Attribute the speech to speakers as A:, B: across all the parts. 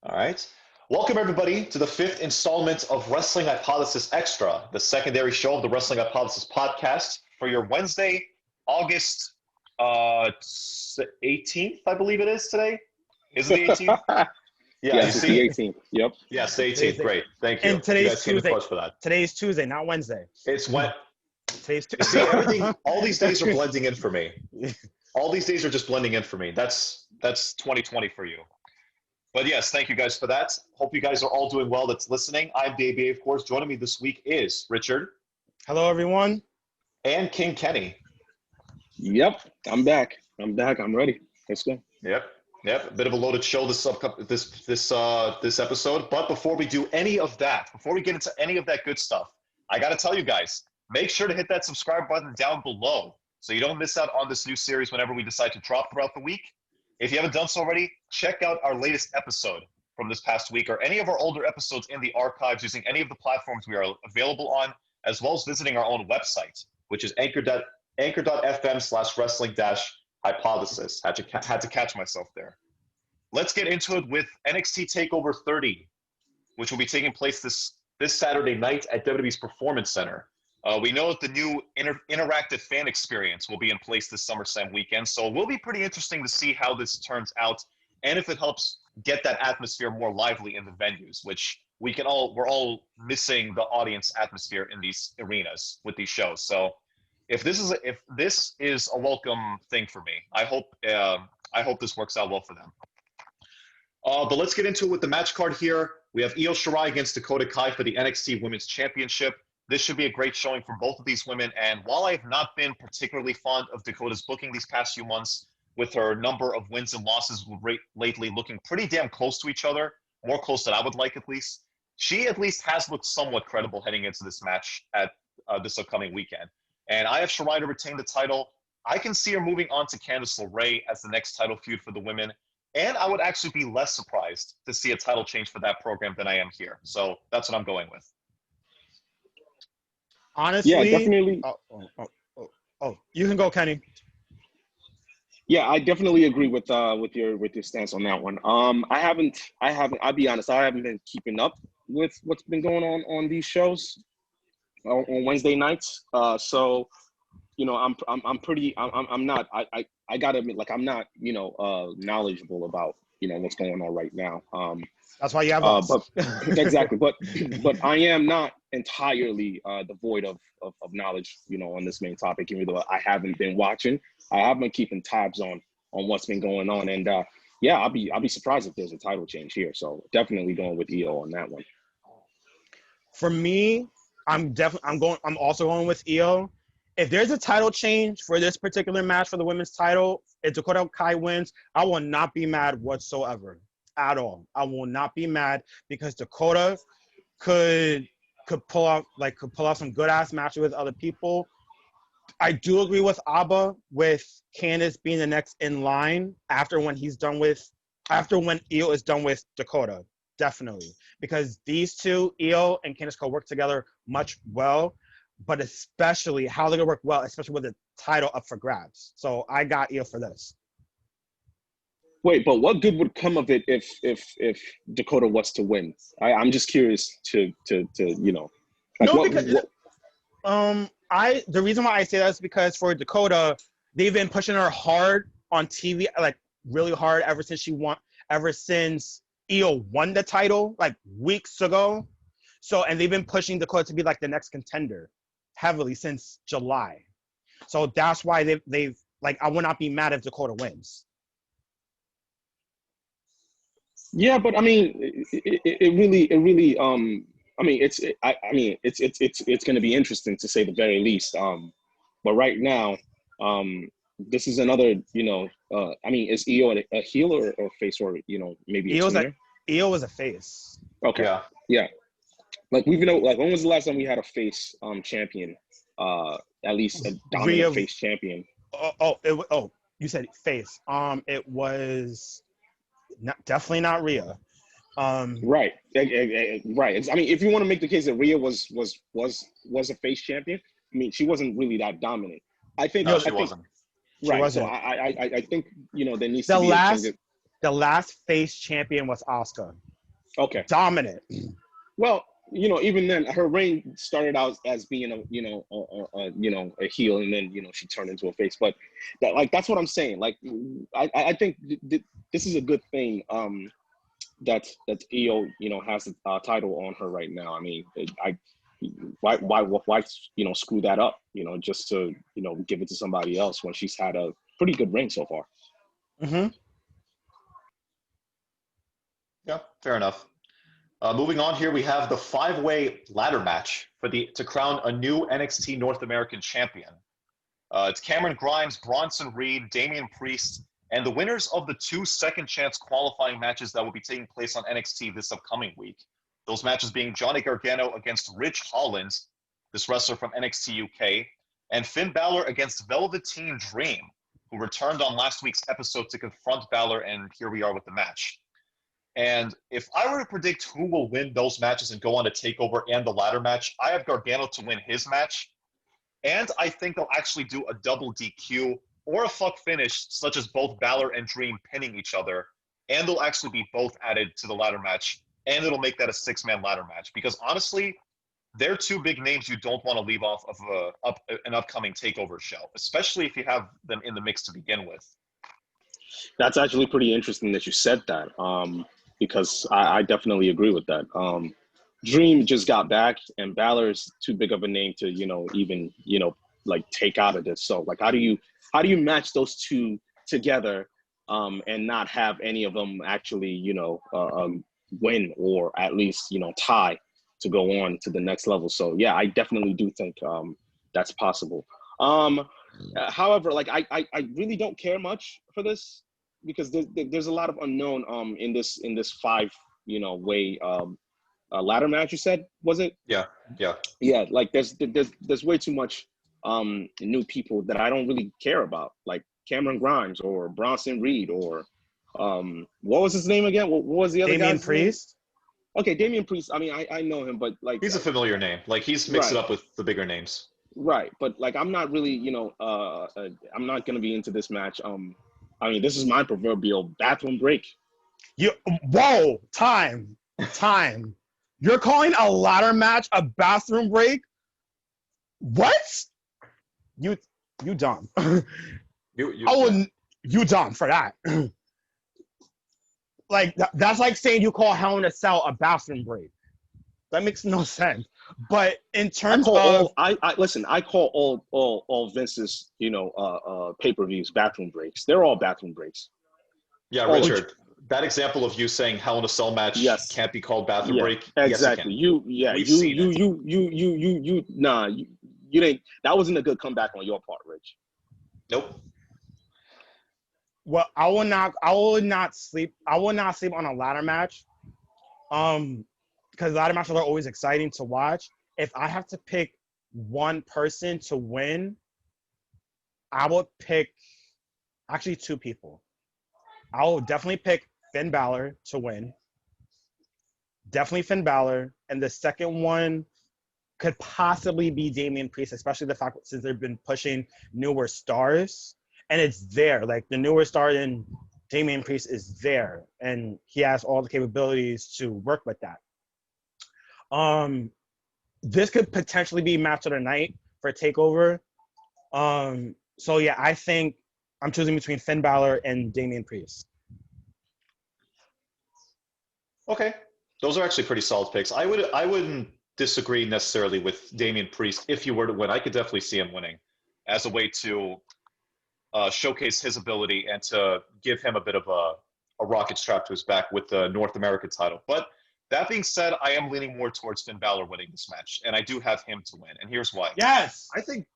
A: All right. Welcome, everybody, to the fifth installment of Wrestling Hypothesis Extra, the secondary show of the Wrestling Hypothesis podcast for your Wednesday, August 18th, I believe it is today. Is it the 18th? Yeah,
B: yes,
A: you
B: it's
A: see?
B: the 18th. Yep.
A: Yes, the 18th. Great. Thank you.
C: And today's
A: You guys came in
C: Tuesday.
A: clutch for that.
C: Today's Tuesday, not Wednesday.
A: It's when
C: Today's
A: you see everything. All these days are blending in for me. All these days are just blending in for me. That's 2020 for you. But yes, thank you guys for that. Hope you guys are all doing well that's listening. I'm Davey, of course. Joining me this week is Richard.
C: Hello, everyone.
A: And King Kenny.
B: Yep. I'm back. I'm ready. Let's go.
A: Yep. A bit of a loaded show this episode. But before we do any of that, before we get into any of that good stuff, I got to tell you guys, make sure to hit that subscribe button down below so you don't miss out on this new series whenever we decide to drop throughout the week. If you haven't done so already, check out our latest episode from this past week or any of our older episodes in the archives using any of the platforms we are available on, as well as visiting our own website, which is anchor.fm/wrestling-hypothesis. Had to catch myself there. Let's get into it with NXT TAKEOVER 30, which will be taking place this Saturday night at WWE's Performance Center. We know that the new interactive fan experience will be in place this Summerslam weekend, so it will be pretty interesting to see how this turns out and if it helps get that atmosphere more lively in the venues, which we're all missing the audience atmosphere in these arenas with these shows. So if this is a welcome thing for me, I hope this works out well for them. But let's get into it with the match card here. We have Io Shirai against Dakota Kai for the NXT Women's Championship. This should be a great showing from both of these women. And while I have not been particularly fond of Dakota's booking these past few months, with her number of wins and losses lately looking pretty damn close to each other, more close than I would like at least, she at least has looked somewhat credible heading into this match at this upcoming weekend. And I have Shirai to retain the title. I can see her moving on to Candice LeRae as the next title feud for the women. And I would actually be less surprised to see a title change for that program than I am here. So that's what I'm going with.
C: Honestly,
B: Yeah, definitely.
C: Oh, you can go, Kenny.
B: Yeah, I definitely agree with your stance on that one. I haven't. I'll be honest. I haven't been keeping up with what's been going on these shows on Wednesday nights. So, I'm not. I gotta admit, like, I'm not, knowledgeable about, what's going on right now.
C: That's why you have us.
B: But exactly. But I am not entirely devoid of knowledge, on this main topic, even though I haven't been watching. I have been keeping tabs on what's been going on. And yeah, I'll be surprised if there's a title change here. So definitely going with Io on that one.
C: For me, I'm also going with Io. If there's a title change for this particular match for the women's title, if Dakota Kai wins, I will not be mad whatsoever at all. I will not be mad because Dakota could pull off some good ass matches with other people. I do agree with Abba with Candice being the next in line after when Io is done with Dakota. Definitely. Because these two, Io and Candice, could work together much well, but especially how they're gonna work well, especially with the title up for grabs. So I got Io for this.
B: Wait, but what good would come of it if Dakota was to win? I'm just curious to
C: the reason why I say that is because for Dakota, they've been pushing her hard on TV, like really hard ever since Io won the title like weeks ago. So, and they've been pushing Dakota to be like the next contender heavily since July. So that's why they've like, I would not be mad if Dakota wins.
B: Yeah, but I mean, it really. I mean, it's going to be interesting to say the very least. But right now, this is another. I mean, is Io a heel or face, or maybe a tweener?
C: Io was a face.
B: Okay. Yeah. Like like when was the last time we had a face champion? At least a dominant face champion.
C: You said face. It was. Definitely not Rhea.
B: Right. Right. I mean, if you want to make the case that Rhea was a face champion, I mean, she wasn't really that dominant. I think.
A: No, she wasn't.
B: Right.
C: She wasn't.
B: So I think there needs to be a change.
C: The last face champion was Asuka.
B: Okay.
C: Dominant.
B: Well, even then, her reign started out as being a a heel, and then she turned into a face. But that's what I'm saying. Like, I think this is a good thing. That Io has the title on her right now. I mean, why screw that up? Just to give it to somebody else when she's had a pretty good reign so far.
C: Mm-hmm.
A: Yeah, fair enough. Moving on here, we have the 5-way ladder match to crown a new NXT North American champion. It's Cameron Grimes, Bronson Reed, Damian Priest, and the winners of the 2 second chance qualifying matches that will be taking place on NXT this upcoming week. Those matches being Johnny Gargano against Rich Holland, this wrestler from NXT UK, and Finn Balor against Velveteen Dream, who returned on last week's episode to confront Balor, and here we are with the match. And if I were to predict who will win those matches and go on to TakeOver and the ladder match, I have Gargano to win his match. And I think they'll actually do a double DQ or a fuck finish, such as both Balor and Dream pinning each other. And they'll actually be both added to the ladder match. And it'll make that a 6-man ladder match. Because honestly, they're 2 big names you don't want to leave off of an upcoming TakeOver show, especially if you have them in the mix to begin with.
B: That's actually pretty interesting that you said that. Because I definitely agree with that. Dream just got back, and Balor's too big of a name to even take out of this. So like, how do you match those 2 together and not have any of them actually win or at least tie to go on to the next level? So yeah, I definitely do think that's possible. However, like I really don't care much for this, because there's a lot of unknown in this 5-way ladder match. You said, was it?
A: Yeah.
B: Like there's way too much new people that I don't really care about, like Cameron Grimes or Bronson Reed or what was his name again? What was the other guy?
C: Damian Priest.
B: Okay, Damian Priest. I mean, I know him, but like
A: He's a familiar name. Like, he's mixed it up with the bigger names.
B: Right, but like I'm not really I'm not gonna be into this match. I mean, this is my proverbial bathroom break.
C: Whoa, time. You're calling a ladder match a bathroom break? What? You dumb. You dumb for that. Like that's like saying you call Hell in a Cell a bathroom break. That makes no sense. But in terms of
B: I call all Vince's pay-per-views bathroom breaks. They're all bathroom breaks.
A: Yeah, Richard, that example of you saying Hell in a Cell match can't be called bathroom break.
B: Exactly.
A: Yes,
B: You didn't. That wasn't a good comeback on your part, Rich.
A: Nope.
C: Well, I will not sleep on a ladder match. Because ladder matches are always exciting to watch. If I have to pick one person to win, I would pick actually 2 people. I will definitely pick Finn Balor to win. Definitely Finn Balor. And the second one could possibly be Damian Priest, especially the fact since they've been pushing newer stars. And it's there. Like, the newer star in Damian Priest is there. And he has all the capabilities to work with that. This could potentially be match of the night for TakeOver. So yeah, I think I'm choosing between Finn Balor and Damian Priest.
A: Okay, those are actually pretty solid picks. I wouldn't disagree necessarily with Damian Priest if he were to win. I could definitely see him winning as a way to showcase his ability and to give him a bit of a rocket strap to his back with the North American title. But that being said, I am leaning more towards Finn Balor winning this match, and I do have him to win, and here's why.
C: Yes!
A: I think...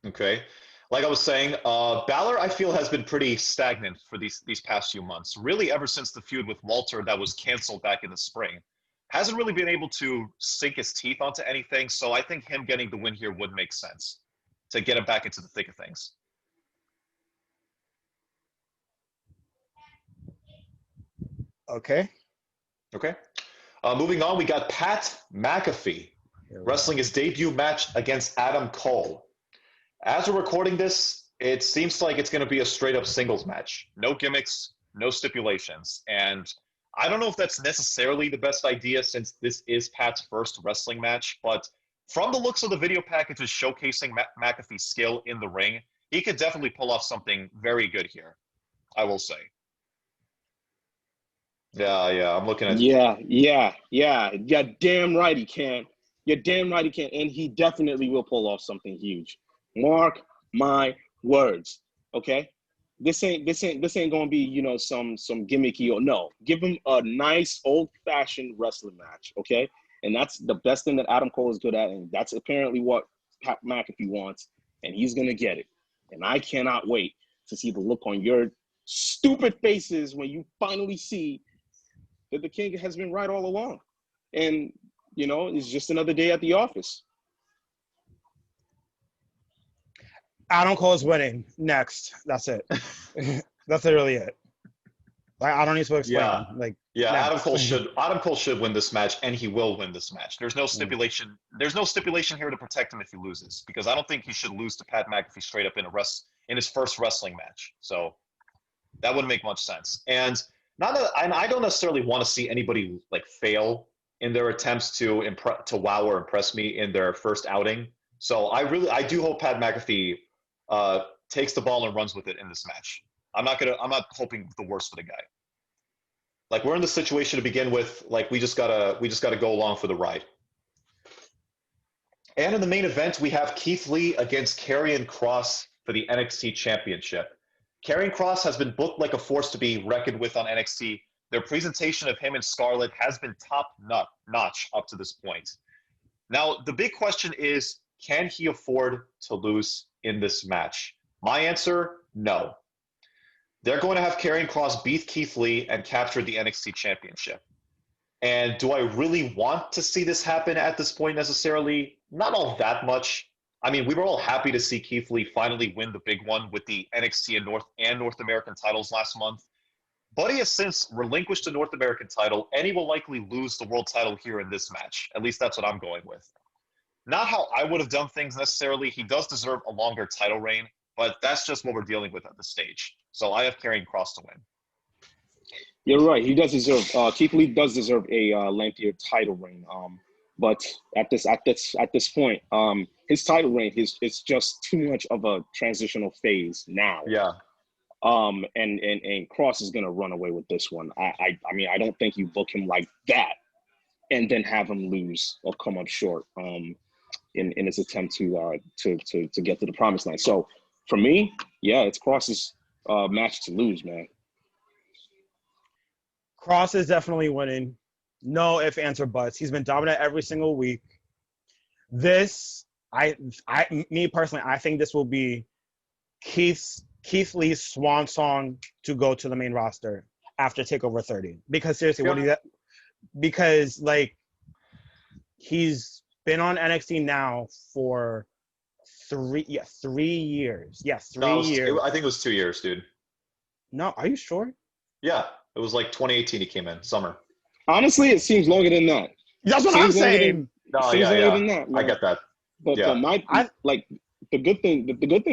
C: Okay.
A: Like I was saying, Balor, I feel, has been pretty stagnant for these past few months. Really, ever since the feud with Walter that was canceled back in the spring. Hasn't really been able to sink his teeth onto anything, so I think him getting the win here would make sense to get him back into the thick of things.
C: Okay.
A: Moving on, we got Pat McAfee wrestling his debut match against Adam Cole. As we're recording this, it seems like it's going to be a straight-up singles match. No gimmicks, no stipulations. And I don't know if that's necessarily the best idea since this is Pat's first wrestling match, but from the looks of the video packages showcasing McAfee's skill in the ring, he could definitely pull off something very good here, I will say. Yeah, I'm looking at...
B: Yeah. You're damn right he can. You're damn right he can, and he definitely will pull off something huge. Mark my words, okay? This ain't gonna be, you know, some gimmicky or no. Give him a nice old-fashioned wrestling match, okay? And that's the best thing that Adam Cole is good at, and that's apparently what Pat McAfee wants, and he's gonna get it. And I cannot wait to see the look on your stupid faces when you finally see that the king has been right all along. And, you know, it's just another day at the office.
C: Adam Cole's winning. Next. That's it. That's literally it. Like, I don't need to explain.
A: Adam Cole should win this match, and he will win this match. There's no stipulation. There's no stipulation here to protect him if he loses, because I don't think he should lose to Pat McAfee straight up in his first wrestling match. So that wouldn't make much sense. And I don't necessarily want to see anybody like fail in their attempts to wow or impress me in their first outing. So I do hope Pat McAfee takes the ball and runs with it in this match. I'm not hoping the worst for the guy. Like, we're in the situation to begin with. Like, we just gotta go along for the ride. And in the main event, we have Keith Lee against Carrion Cross for the NXT Championship. Carrion Cross has been booked like a force to be reckoned with on NXT. Their presentation of him and Scarlett has been top-notch up to this point. Now, the big question is, can he afford to lose in this match? My answer, no. They're going to have Carrion Cross beat Keith Lee and capture the NXT Championship. And do I really want to see this happen at this point necessarily? Not all that much. I mean, we were all happy to see Keith Lee finally win the big one with the NXT and North American titles last month. But he has since relinquished the North American title, and he will likely lose the world title here in this match. At least that's what I'm going with. Not how I would have done things necessarily. He does deserve a longer title reign, but that's just what we're dealing with at this stage. So I have Carrion Cross to win.
B: You're right. He does deserve. Keith Lee does deserve a lengthier title reign. But at this point, his title reign is just too much of a transitional phase now.
A: Yeah.
B: And Cross is gonna run away with this one. I mean, I don't think you book him like that, and then have him lose or come up short. In his attempt to get to the promised land. So for me, yeah, it's Cross's match to lose, man.
C: Cross is definitely winning. No ifs, ands, or buts. He's been dominant every single week. Me personally, I think this will be Keith Lee's swan song to go to the main roster after TakeOver 30. Because seriously, what do you? Because like he's been on NXT now for 3 years. Yes, 3 years.
A: I think it was 2 years, dude.
C: No, are you sure?
A: Yeah, it was like 2018 he came in, summer.
B: Honestly, it seems longer than that.
C: That's what I'm saying.
B: Than that,
A: I get that.
B: But the good thing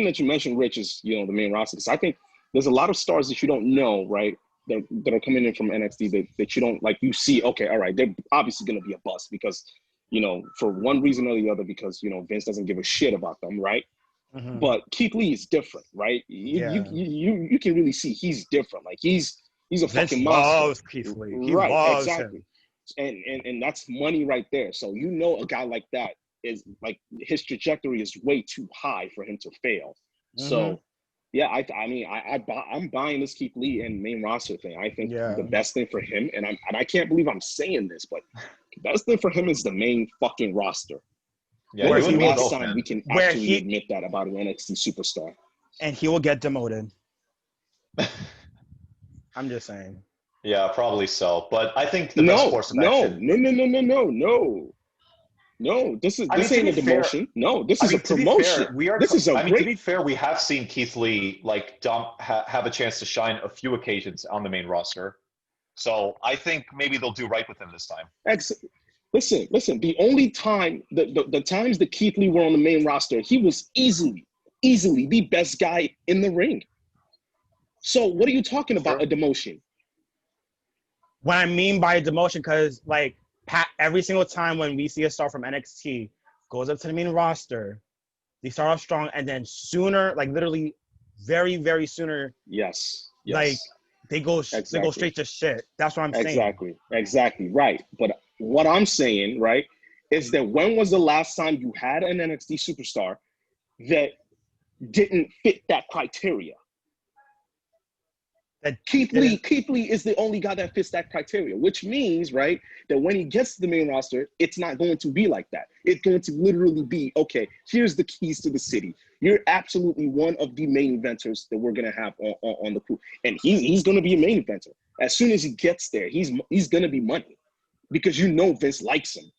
B: that you mentioned, Rich, is, you know, the main roster. Because I think there's a lot of stars that you don't know, right? That are coming in from NXT that you don't, like, you see, okay, all right, they're obviously going to be a bust because, you know, for one reason or the other, because, you know, Vince doesn't give a shit about them, right? Mm-hmm. But Keith Lee is different, right? You can really see he's different. Like, he's a Vince fucking monster.
C: Loves Keith Lee. He loves exactly.
B: Him. And that's money right there. So, you know, a guy like that is, like, his trajectory is way too high for him to fail. Mm-hmm. So, yeah, I'm buying this Keith Lee and main roster thing. I think the best thing for him, and I can't believe I'm saying this, but the best thing for him is the main fucking roster.
A: Yeah,
B: when was the last time we can actually admit that about an NXT superstar?
C: And he will get demoted. I'm just saying.
A: Yeah, probably so. But I think the best course of action.
B: No, this ain't a demotion. No, this is a promotion.
A: To be fair, we have seen Keith Lee like have a chance to shine a few occasions on the main roster. So I think maybe they'll do right with him this time.
B: Listen. The only time, the times that Keith Lee were on the main roster, he was easily the best guy in the ring. So what are you talking about,
A: Sure.
B: a demotion?
C: What I mean by demotion, because like every single time when we see a star from NXT goes up to the main roster, they start off strong, and then sooner, like literally, very very sooner,
B: Yes.
C: like they go
B: Exactly.
C: straight to shit. That's what I'm saying.
B: Exactly. Right. But what I'm saying, right, is that when was the last time you had an NXT superstar that didn't fit that criteria? Keith Lee is the only guy that fits that criteria, which means, right, that when he gets to the main roster, it's not going to be like that. It's going to literally be, okay, here's the keys to the city. You're absolutely one of the main eventers that we're going to have on the crew. And he's going to be a main eventer. As soon as he gets there, he's going to be money because you know Vince likes him.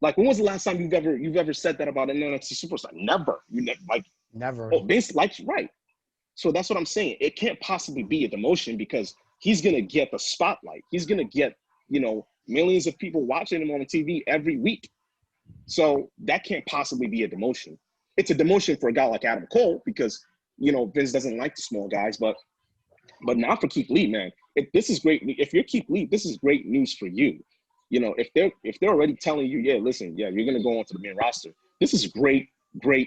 B: Like, when was the last time you've ever said that about an NXT superstar? Never.
C: Never.
B: Oh, Vince likes you, right? So that's what I'm saying. It can't possibly be a demotion because he's going to get the spotlight. He's going to get, millions of people watching him on TV every week. So that can't possibly be a demotion. It's a demotion for a guy like Adam Cole because, Vince doesn't like the small guys, but not for Keith Lee, man. This is great. If you're Keith Lee, this is great news for you. If they're already telling you, yeah, listen, yeah, you're going to go onto the main roster. This is great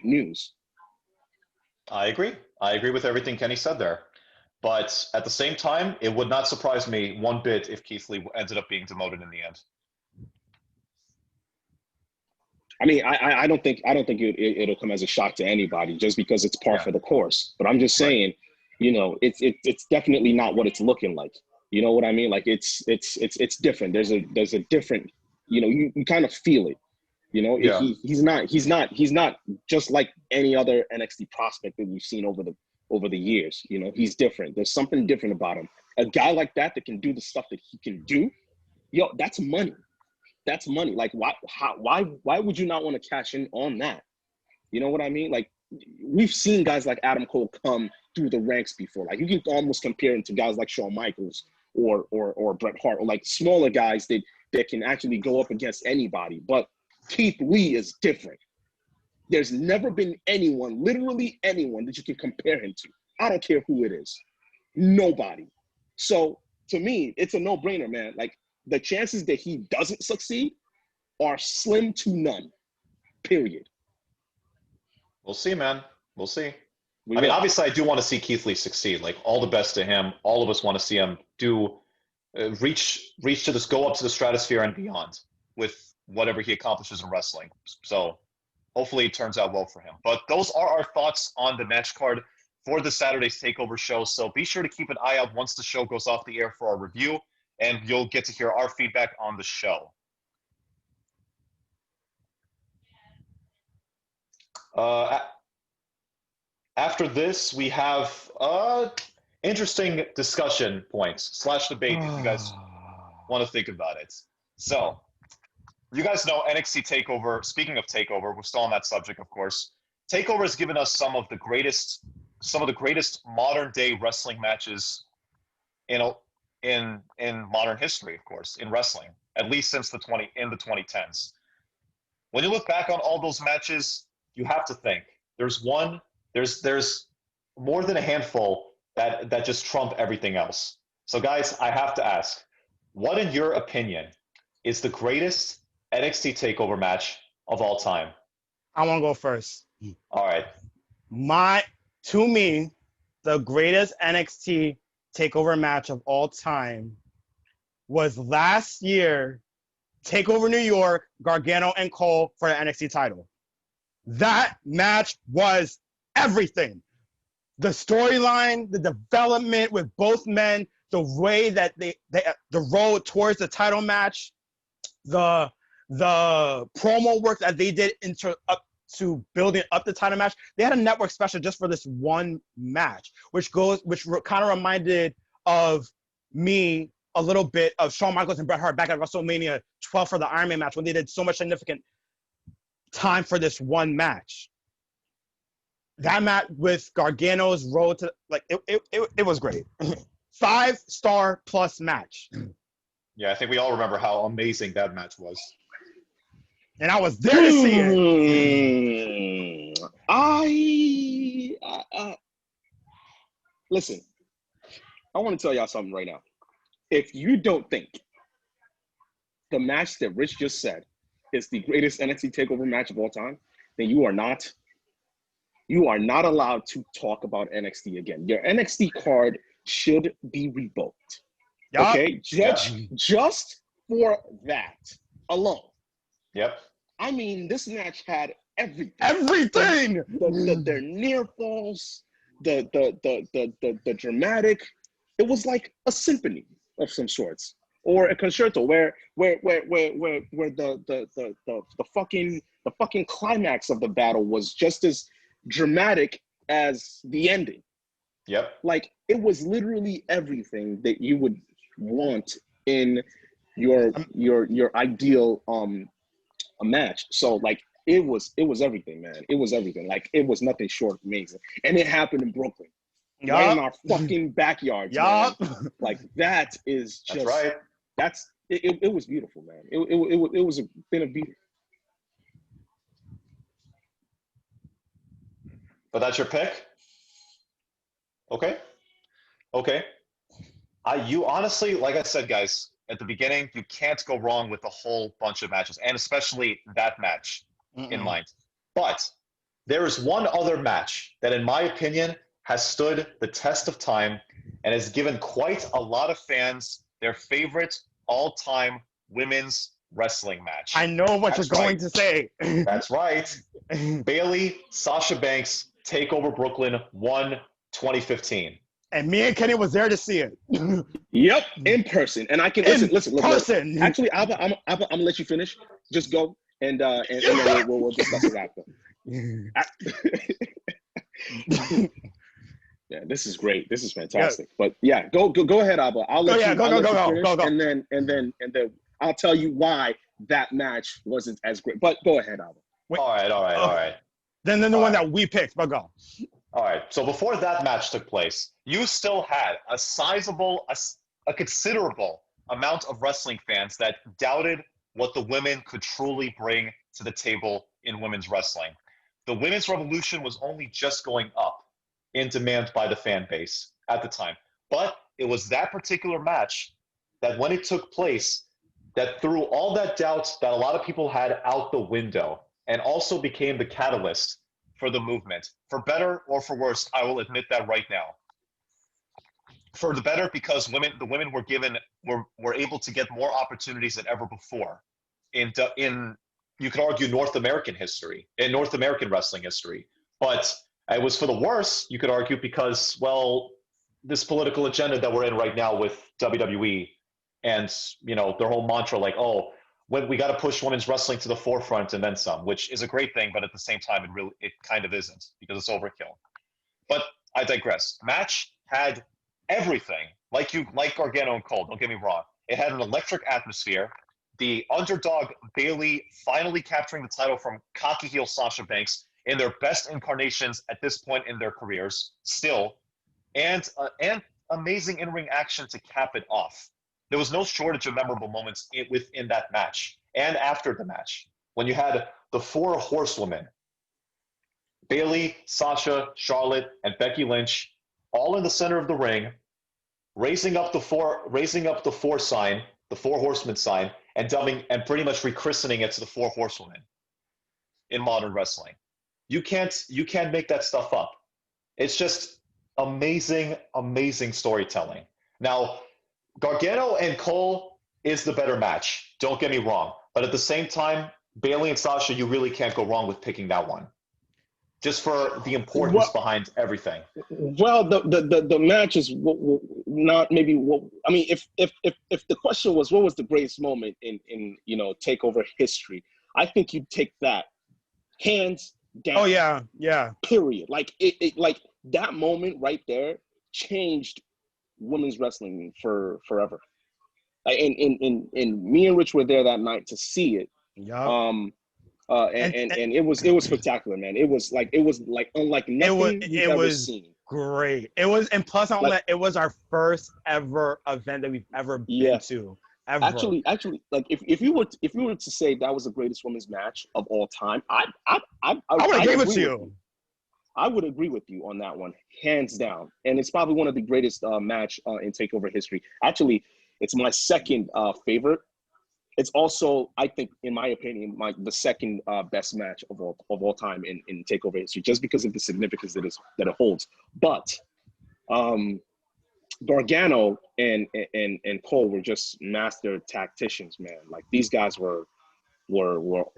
B: news.
A: I agree. I agree with everything Kenny said there. But at the same time, it would not surprise me one bit if Keith Lee ended up being demoted in the end.
B: I mean, I don't think it'll come as a shock to anybody just because it's par for the course. But I'm just saying, it's definitely not what it's looking like. You know what I mean? Like it's different. There's a different, you kind of feel it.
A: Yeah.
B: He's not just like any other NXT prospect that we've seen over the years. He's different. There's something different about him. A guy like that can do the stuff that he can do, that's money. That's money. Like why would you not want to cash in on that? You know what I mean? Like we've seen guys like Adam Cole come through the ranks before. Like you can almost compare him to guys like Shawn Michaels or Bret Hart, or like smaller guys that can actually go up against anybody. But Keith Lee is different. There's never been anyone, literally anyone, that you can compare him to. I don't care who it is. Nobody. So to me, it's a no-brainer, man. Like the chances that he doesn't succeed are slim to none. Period.
A: We'll see, man. We'll see. I mean, obviously, I do want to see Keith Lee succeed. Like, all the best to him. All of us want to see him reach to this, go up to the stratosphere and beyond with whatever he accomplishes in wrestling. So hopefully it turns out well for him. But those are our thoughts on the match card for the Saturday's TakeOver show. So be sure to keep an eye out once the show goes off the air for our review, and you'll get to hear our feedback on the show. After this, we have interesting discussion points / debate if you guys want to think about it. So, you guys know NXT TakeOver. Speaking of TakeOver, we're still on that subject, of course. TakeOver has given us some of the greatest modern day wrestling matches in modern history, of course, in wrestling, at least since the 2010s. When you look back on all those matches, you have to think there's more than a handful that just trump everything else. So guys, I have to ask, what in your opinion is the greatest NXT TakeOver match of all time?
C: I want to go first.
A: All right.
C: To me, the greatest NXT TakeOver match of all time was last year, TakeOver New York, Gargano and Cole for the NXT title. That match was everything. The storyline, the development with both men, the way that the road towards the title match, the promo work that they did up to building up the title match. They had a network special just for this one match, which kind of reminded of me a little bit of Shawn Michaels and Bret Hart back at WrestleMania 12 for the Iron Man match when they did so much significant time for this one match. That match with Gargano's road to it was great. 5-star plus match.
A: Yeah, I think we all remember how amazing that match was.
C: And I was there to see it.
B: listen, I want to tell y'all something right now. If you don't think the match that Rich just said is the greatest NXT TakeOver match of all time, then you are not allowed to talk about NXT again. Your NXT card should be revoked.
C: Yup.
B: Okay? Just for that alone.
A: Yep.
B: I mean, this match had everything.
C: Everything.
B: Their near falls, the dramatic. It was like a symphony of some sorts, or a concerto where the fucking climax of the battle was just as dramatic as the ending.
A: Yep.
B: Like, it was literally everything that you would want in your ideal a match. So like it was everything, man. It was everything. Like, it was nothing short of amazing. And it happened in Brooklyn. Right in our fucking backyards. Man. Like, that is just
A: that's right.
B: It was beautiful, man. It was a been a beauty.
A: But that's your pick? Okay. You honestly, like I said, guys, at the beginning, you can't go wrong with a whole bunch of matches, and especially that match in mind. But there is one other match that, in my opinion, has stood the test of time and has given quite a lot of fans their favorite all-time women's wrestling match.
C: I know what you're going to say.
A: That's right. Bayley, Sasha Banks, TakeOver Brooklyn 1, 2015.
C: And me and Kenny was there to see it.
B: Yep, in person. And I can listen. Actually, Alba, I'm gonna let you finish. Just go, and then we'll discuss it after. Yeah, this is great. This is fantastic. But yeah, go ahead, Alba. I'll let you finish, and then I'll tell you why that match wasn't as great. But go ahead, Alba.
A: All right.
C: Then the one that we picked, but go.
A: All right. So before that match took place, you still had a considerable amount of wrestling fans that doubted what the women could truly bring to the table in women's wrestling. The women's revolution was only just going up in demand by the fan base at the time. But it was that particular match that, when it took place, that threw all that doubt that a lot of people had out the window, and also became the catalyst for the movement. For better or for worse, I will admit that right now. For the better, because the women were able to get more opportunities than ever before in you could argue North American wrestling history. But it was for the worse, you could argue, because, well, this political agenda that we're in right now with WWE and, their whole mantra, like, when we got to push women's wrestling to the forefront and then some, which is a great thing, but at the same time, it kind of isn't, because it's overkill. But I digress. Match had everything, like Gargano and Cole. Don't get me wrong. It had an electric atmosphere. The underdog Bayley finally capturing the title from cocky heel Sasha Banks in their best incarnations at this point in their careers, still, and amazing in-ring action to cap it off. There was no shortage of memorable moments within that match and after the match, when you had the four horsewomen, Bayley, Sasha, Charlotte, and Becky Lynch, all in the center of the ring, raising up the four sign, the four horsemen sign, and pretty much rechristening it to the four horsewomen in modern wrestling. You can't make that stuff up. It's just amazing storytelling. Now, Gargano and Cole is the better match. Don't get me wrong. But at the same time, Bayley and Sasha, you really can't go wrong with picking that one. Just for the importance behind everything.
B: Well, the match is not maybe what I mean. If the question was what was the greatest moment in TakeOver history, I think you'd take that hands down.
C: Oh yeah.
B: Period. Like it like that moment right there changed women's wrestling for forever. Like, and me and Rich were there that night to see it.
C: Yeah.
B: And it was spectacular, man. It was like unlike nothing you've ever seen.
C: Great. It was, and plus on that, it was our first ever event that we've ever been to. Ever.
B: Actually, like if you were to say that was the greatest women's match of all time, I
C: would have gave it to you.
B: I would agree with you on that one, hands down. And it's probably one of the greatest match in TakeOver history. Actually, it's my second favorite. It's also, I think, in my opinion, the second best match of all time in TakeOver history, just because of the significance that it holds. But Gargano and Cole were just master tacticians, man. Like, these guys were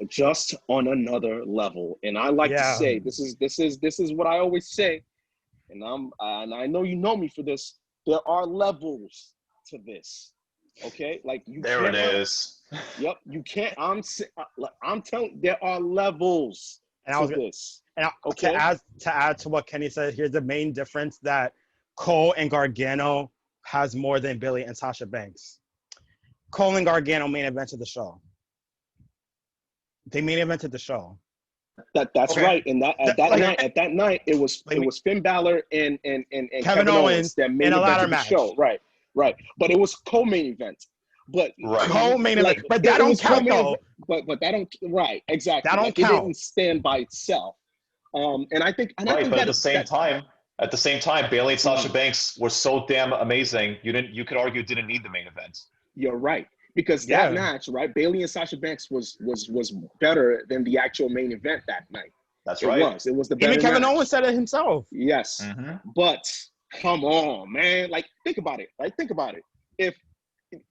B: just on another level. And I like to say, this is what I always say, and I know you know me for this. There are levels to this. Okay, like
A: there it is.
B: Yep, you can't. I'm telling. There are levels to this.
C: And
B: okay.
C: To add to what Kenny said, here's the main difference that Cole and Gargano has more than Bayley and Sasha Banks. Cole and Gargano main evented the show. They main evented the show.
B: That's okay. Right. And at that night, it was Finn Balor and Kevin Owens that main evented the show. Right. But it was co-main event. But
C: co-main event. But that don't count though.
B: But that don't. Right. Exactly.
C: That don't count.
B: It didn't stand by itself. And I think.
A: But at the same time, Bayley and Sasha Banks were so damn amazing. You could argue didn't need the main event.
B: You're right. Because that match, right, Bayley and Sasha Banks was better than the actual main event that night.
A: That's right.
B: It was the better
C: Even Kevin
B: match.
C: Owens said it himself.
B: Yes. Mm-hmm. But come on, man. Like, think about it. Right? Think about it. If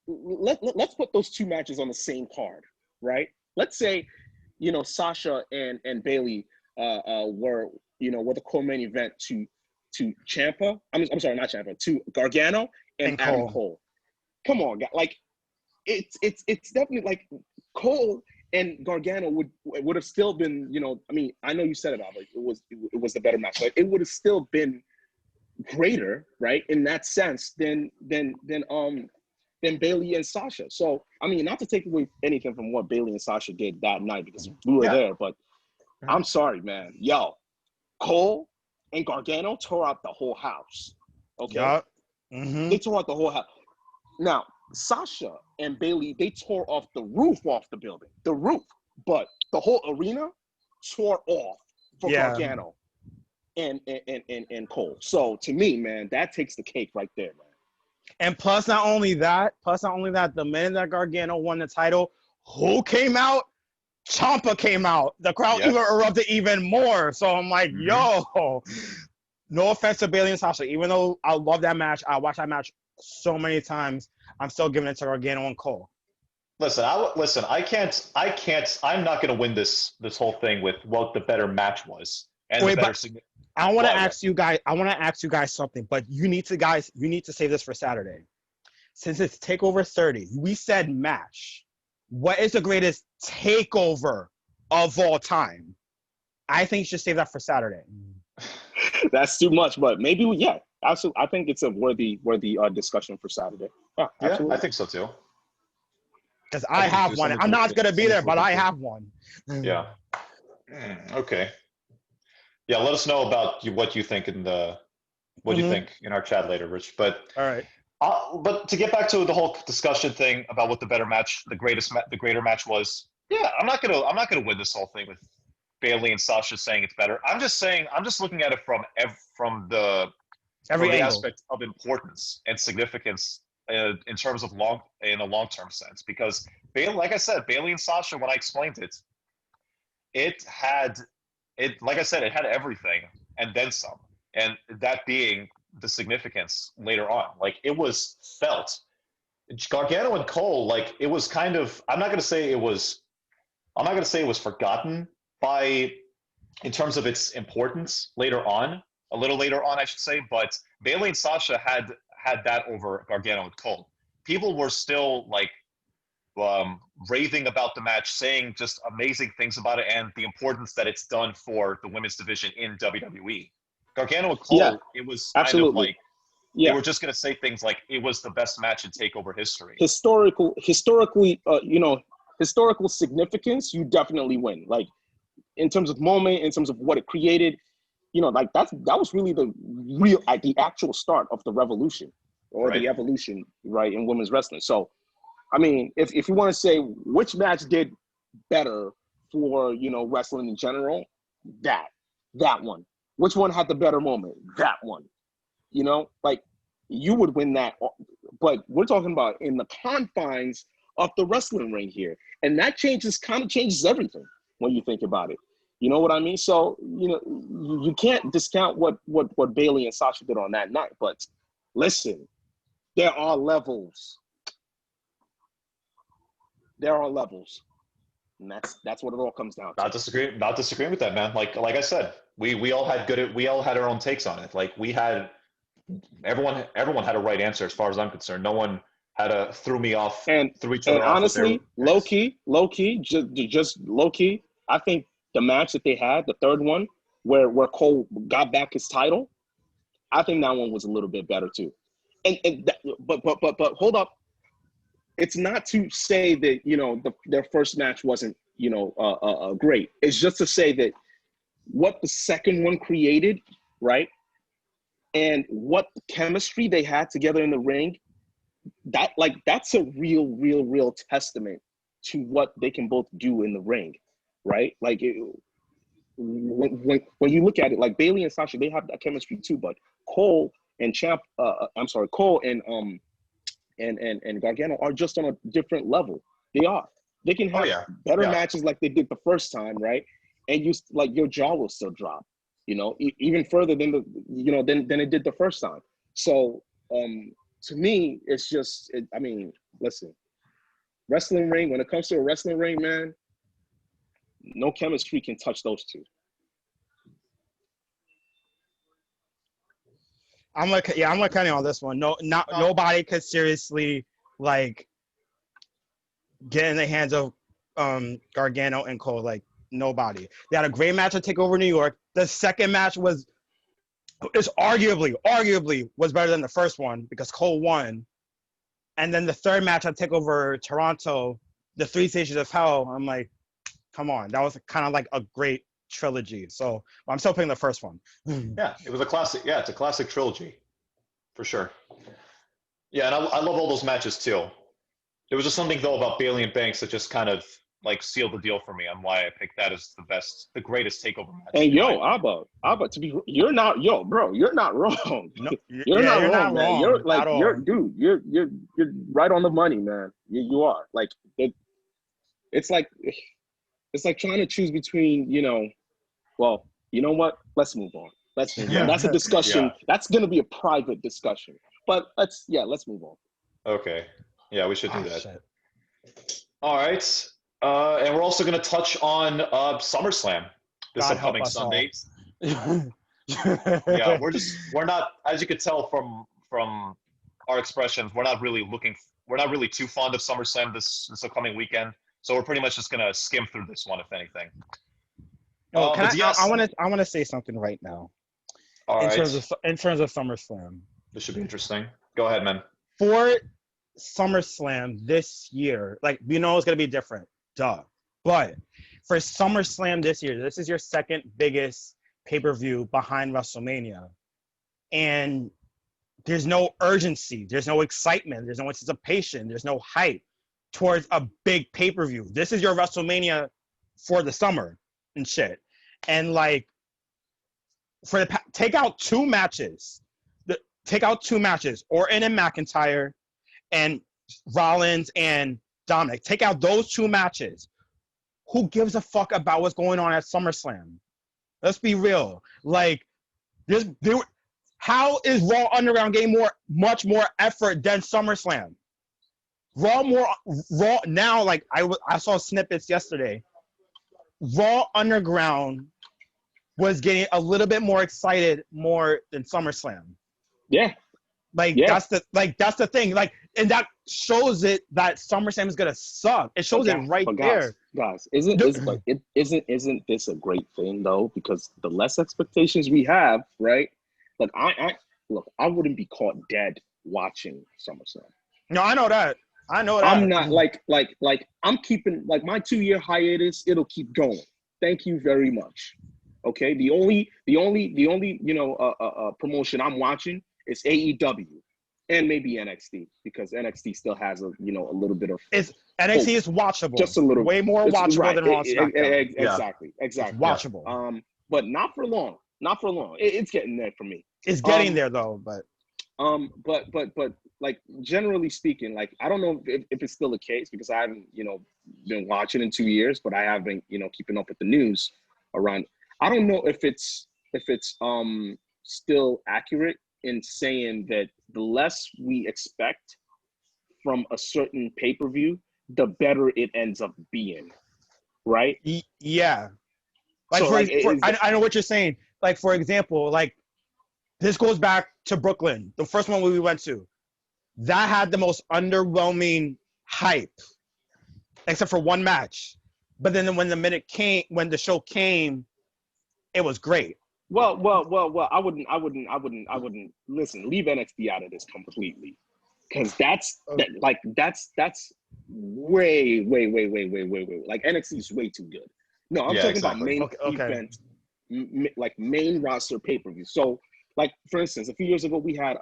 B: let's put those two matches on the same card, right? Let's say, Sasha and Bayley were the co-main event to Ciampa. I'm sorry, not Ciampa. To Gargano and Adam Cole. Come on, guys. Like, it's definitely like Cole and Gargano would have still been, I know you said it, like it was the better match, but it would have still been greater, right, in that sense than Bayley and Sasha. So not to take away anything from what Bayley and Sasha did that night, because we were there, but I'm sorry, man. Yo, Cole and Gargano tore out the whole house. Okay,
C: Mm-hmm.
B: They tore out the whole house. Now, Sasha and Bayley, they tore off the roof off the building, but the whole arena tore off for Gargano and Cole. So to me, man, that takes the cake right there, man.
C: And plus not only that, the minute that Gargano won the title, who came out? Ciampa came out. The crowd even erupted even more. So I'm like, yo, no offense to Bayley and Sasha, even though I love that match, I watched that match so many times, I'm still giving it to Gargano and Cole.
A: Listen, I can't. I'm not going to win this whole thing with what the better match was and the better.
C: I want to ask you guys something, but you need to save this for Saturday. Since it's TakeOver 30, we said match. What is the greatest takeover of all time? I think you should save that for Saturday.
B: That's too much, but maybe absolutely. I think it's a worthy discussion for Saturday. Yeah,
A: I think so too.
C: Because I have one. I'm not gonna be there, but I have one.
A: Yeah. Okay. Yeah, let us know about what you think you think in our chat later, Rich. But
C: all right.
A: But to get back to the whole discussion thing about what the greater match was. Yeah, I'm not gonna win this whole thing with Bayley and Sasha saying it's better. I'm just looking at it from the aspect of importance and significance in terms of in a long-term sense. Because Bayley, like I said, Bayley and Sasha, when I explained it had everything and then some, and that being the significance later on. Like, it was felt. Gargano and Cole, like, it was kind of. I'm not gonna say it was forgotten in terms of its importance later on, a little later on, I should say. But Bayley and Sasha had that over Gargano and Cole. People were still like raving about the match, saying just amazing things about it and the importance that it's done for the women's division in WWE. Gargano and Cole, it was kind of like they were just going to say things like it was the best match in TakeOver history.
B: Historical significance, you definitely win. Like, in terms of moment, in terms of what it created, like that was really the actual start of the revolution or the evolution, right, in women's wrestling. So, if you want to say which match did better for, wrestling in general, that one. Which one had the better moment? That one. You know, like you would win that. But we're talking about in the confines of the wrestling ring here. And that kind of changes everything when you think about it. You know what I mean? So, you know, you can't discount what Bayley and Sasha did on that night. But listen, there are levels. There are levels. And that's what it all comes down to.
A: Not disagreeing with that, man. Like I said, we all had our own takes on it. Like everyone had a right answer as far as I'm concerned. No one threw me off
B: and
A: threw each other
B: and
A: off.
B: Honestly, low key, just low key. I think the match that they had, the third one, where Cole got back his title, I think that one was a little bit better too. But hold up. It's not to say that, you know, their first match wasn't, you know, great. It's just to say that what the second one created, right, and what chemistry they had together in the ring, that's a real testament to what they can both do in the ring, right? Like when you look at it, like Bayley and Sasha, they have that chemistry too. But Cole and Cole and Gargano are just on a different level. They are. They can have better matches like they did the first time, right? And your jaw will still drop, you know, even further than than it did the first time. So to me, it's just, I mean, listen, wrestling ring. When it comes to a wrestling ring, man, no chemistry can touch those two.
C: I'm like Kenny on this one. Nobody could seriously like get in the hands of Gargano and Cole. Like nobody. They had a great match at TakeOver New York. The second match was arguably was better than the first one because Cole won. And then the third match at TakeOver Toronto, the 3 Stages of Hell. I'm like, come on, that was kind of like a great trilogy. So I'm still picking the first one.
A: Yeah, it was a classic. Yeah, it's a classic trilogy, for sure. Yeah, and I love all those matches too. There was just something though about Bayley and Banks that just kind of like sealed the deal for me on why I picked that as the greatest TakeOver match.
B: And Abba, you're not wrong.
C: No,
B: you're not
C: not
B: wrong, man. You're like,
C: at all.
B: you're right on the money, man. You are. Like it's like trying to choose between, you know, well, you know what? Let's move on. That's a discussion.
A: Yeah.
B: That's going to be a private discussion. But let's move on.
A: Okay. Yeah, we should do that.
C: Shit.
A: All right. And we're also going to touch on SummerSlam this
C: God
A: upcoming
C: help us all.
A: Sunday. Yeah, we're not, as you could tell from our expressions, we're not really too fond of SummerSlam this upcoming weekend. So we're pretty much just going to skim through this one, if anything.
C: Oh, I want to say something right now.
A: All right.
C: In terms of SummerSlam.
A: This should be interesting. Go ahead, man.
C: For SummerSlam this year, like, we know it's going to be different. Duh. But for SummerSlam this year, this is your second biggest pay-per-view behind WrestleMania. And there's no urgency. There's no excitement. There's no anticipation. There's no hype towards a big pay-per-view. This is your WrestleMania for the summer and shit. And like, take out two matches, Orton and McIntyre and Rollins and Dominic. Take out those two matches. Who gives a fuck about what's going on at SummerSlam? Let's be real. Like, how is Raw Underground getting much more effort than SummerSlam? Raw now, like I saw snippets yesterday. Raw Underground was getting a little bit more excited more than SummerSlam.
B: Yeah.
C: That's the thing. Like, and that shows it that SummerSlam is gonna suck. It shows it right there.
B: Guys, isn't this a great thing though? Because the less expectations we have, right? Like I wouldn't be caught dead watching SummerSlam.
C: No, I know that.
B: I'm not like I'm keeping like my 2-year hiatus. It'll keep going. Thank you very much. Okay. The only promotion I'm watching is AEW and maybe NXT because NXT still has a little bit of.
C: NXT is watchable.
B: Just a little.
C: Way more watchable than Raw and SmackDown.
B: Exactly.
C: It's watchable.
B: But not for long. Not for long. It's getting there for me.
C: It's getting there though, but
B: like generally speaking, like I don't know if it's still the case because I haven't, been watching in 2 years, but I have been, keeping up with the news around. I don't know if it's still accurate in saying that the less we expect from a certain pay-per-view, the better it ends up being, right?
C: Yeah. Like
B: So,
C: I know what you're saying. Like for example, like this goes back to Brooklyn, the first one we went to. That had the most underwhelming hype, except for one match. But then when the show came, it was great.
B: Well. I wouldn't listen. Leave NXT out of this completely, because that's way. Like NXT is way too good. No, I'm talking about main event, like main roster pay-per-view. So, like for instance, a few years ago we had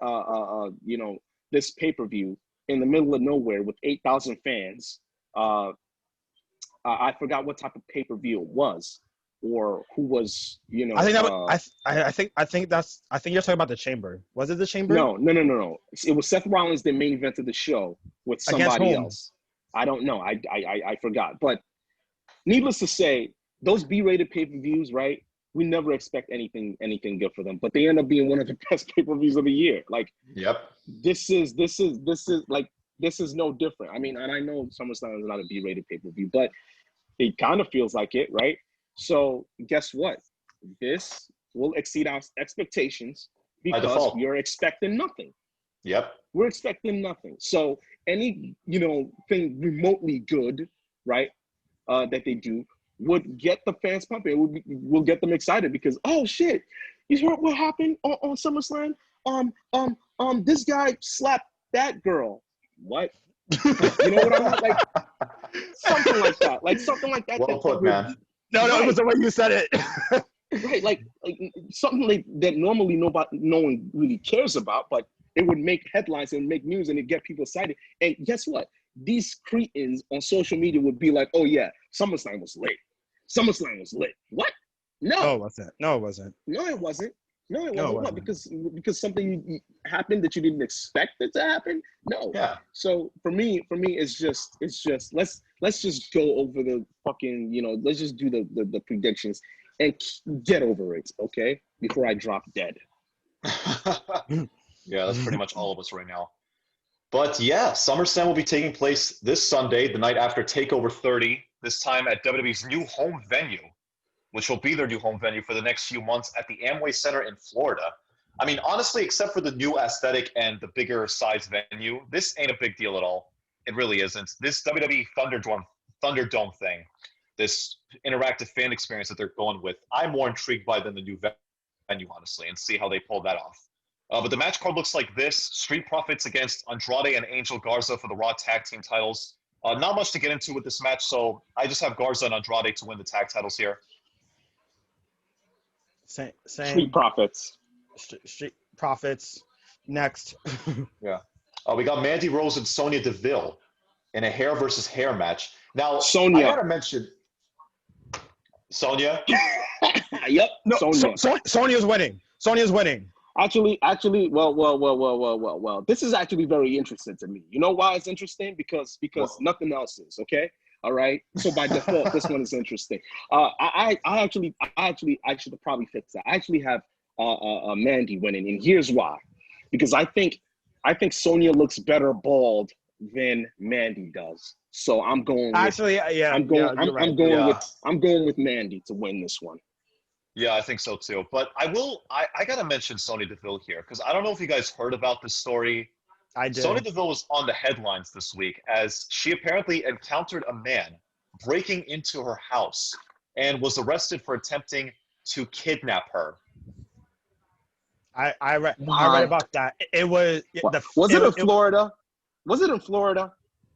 B: this pay-per-view in the middle of nowhere with 8,000 fans. I forgot what type of pay-per-view it was, or who was,
C: I think that was, I think you're talking about the Chamber. Was it the Chamber?
B: No. It was Seth Rollins, the main event of the show, with somebody else. I don't know. I forgot. But needless to say, those B-rated pay-per-views, right? We never expect anything good for them, but they end up being one of the best pay-per-views of the year. Like,
A: yep.
B: This is no different. I mean, and I know SummerSlam is not a B-rated pay-per-view, but it kind of feels like it, right? So guess what? This will exceed our expectations because we're expecting nothing.
A: Yep.
B: We're expecting nothing. So any, thing remotely good, right, that they do would get the fans pumping. Will get them excited because, oh shit, you heard what happened on SummerSlam? This guy slapped that girl. What? You know what I mean? Like something like that. Like something like that.
A: Well put, man.
C: No, it was the way you said it.
B: Right, like something that normally no one really cares about, but it would make headlines and make news and it get people excited. And guess what? These cretins on social media would be like, "Oh yeah, SummerSlam was lit. SummerSlam was lit." What? No,
C: it wasn't. No, it wasn't.
B: What? Because something happened that you didn't expect it to happen? No.
A: Yeah.
B: So for me, it's just let's just go over the fucking, let's just do the predictions and get over it, okay? Before I drop dead.
A: Yeah, that's pretty much all of us right now. But yeah, SummerSlam will be taking place this Sunday, the night after TakeOver 30, this time at WWE's new home venue, which will be their new home venue for the next few months at the Amway Center in Florida. I mean, honestly, except for the new aesthetic and the bigger size venue, this ain't a big deal at all. It really isn't. This WWE Thunderdome thing, this interactive fan experience that they're going with, I'm more intrigued by than the new venue, honestly, and see how they pull that off. But the match card looks like this. Street Profits against Andrade and Angel Garza for the Raw Tag Team titles. Not much to get into with this match, so I just have Garza and Andrade to win the tag titles here.
C: Same.
B: Street Profits.
C: Street Profits. Next.
A: Yeah. We got Mandy Rose and Sonya Deville in a hair versus hair match. Now,
B: Sonya.
A: I gotta mention Sonya.
B: Yep.
C: No,
B: Sonya.
C: Sonya's winning. Sonya's winning.
B: Actually, well. This is actually very interesting to me. You know why it's interesting? Because nothing else is, okay? All right. So by default, this one is interesting. I should probably fix that. I actually have Mandy winning, and here's why. Because I think Sonya looks better bald than Mandy does. So I'm going with,
C: actually, yeah.
B: I'm going with Mandy to win this one.
A: Yeah, I think so too. But I gotta mention Sonya Deville here because I don't know if you guys heard about this story.
C: I did.
A: Sonya Deville was on the headlines this week as she apparently encountered a man breaking into her house and was arrested for attempting to kidnap her.
C: I read about that. It was
B: Was it in Florida? Was it in Florida?